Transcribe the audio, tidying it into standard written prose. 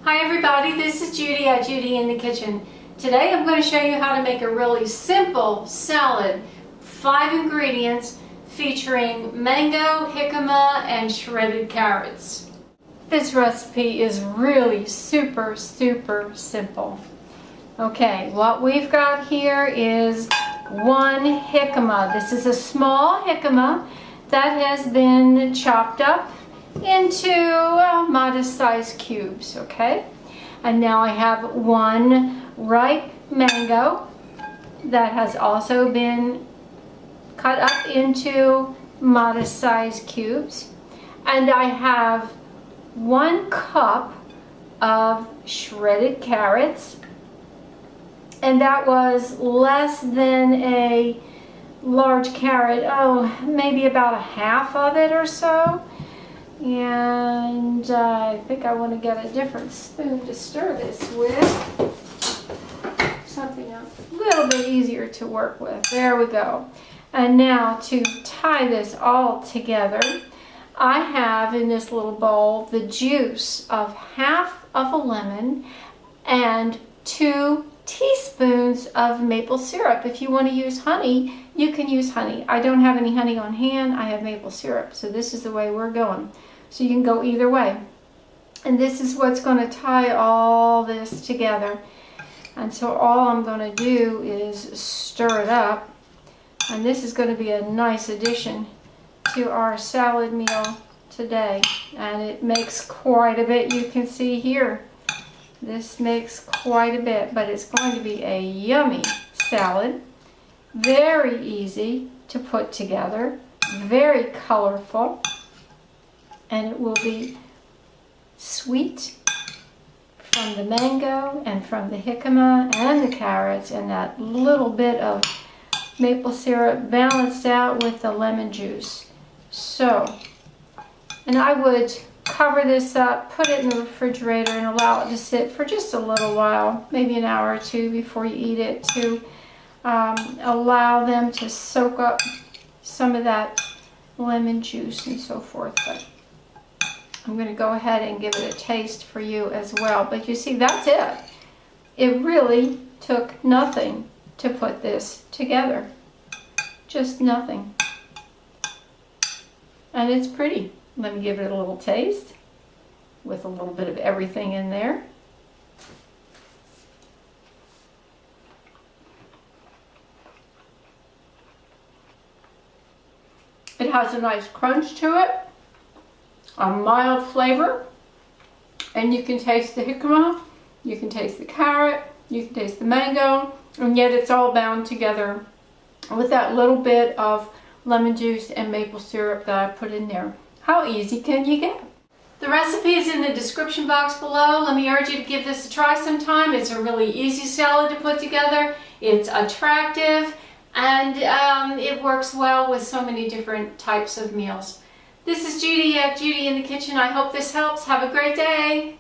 Hi everybody, this is Judy at Judi in the Kitchen. Today I'm going to show you how to make a really simple salad, 5 ingredients featuring mango, jicama, and shredded carrots. This recipe is really super simple. Okay, what we've got here is 1 jicama. This is a small jicama that has been chopped up into modest-sized cubes, okay? And now I have 1 ripe mango that has also been cut up into modest-sized cubes. And I have 1 cup of shredded carrots, and that was less than a large carrot, maybe about a half of it or so. And I think I want to get a different spoon to stir this with. Something a little bit easier to work with. There we go. And now to tie this all together, I have in this little bowl the juice of half of a lemon and 2 teaspoons of maple syrup. If you want to use honey, you can use honey. I don't have any honey on hand. I have maple syrup. So this is the way we're going. So you can go either way. And this is what's going to tie all this together. And so all I'm going to do is stir it up. And this is going to be a nice addition to our salad meal today. And it makes quite a bit, you can see here. This makes quite a bit, but it's going to be a yummy salad. Very easy to put together, very colorful, and it will be sweet from the mango and from the jicama and the carrots and that little bit of maple syrup balanced out with the lemon juice. So, and I would cover this up, put it in the refrigerator and allow it to sit for just a little while, maybe an hour or 2 before you eat it, to allow them to soak up some of that lemon juice and so forth. But I'm going to go ahead and give it a taste for you as well. But you see, that's it. It really took nothing to put this together. Just nothing. And it's pretty. Let me give it a little taste with a little bit of everything in there. It has a nice crunch to it, a mild flavor, and you can taste the jicama, you can taste the carrot, you can taste the mango, and yet it's all bound together with that little bit of lemon juice and maple syrup that I put in there. How easy can you get? The recipe is in the description box below. Let me urge you to give this a try sometime. It's a really easy salad to put together. It's attractive, and it works well with so many different types of meals. This is Judi at Judi in the Kitchen. I hope this helps. Have a great day.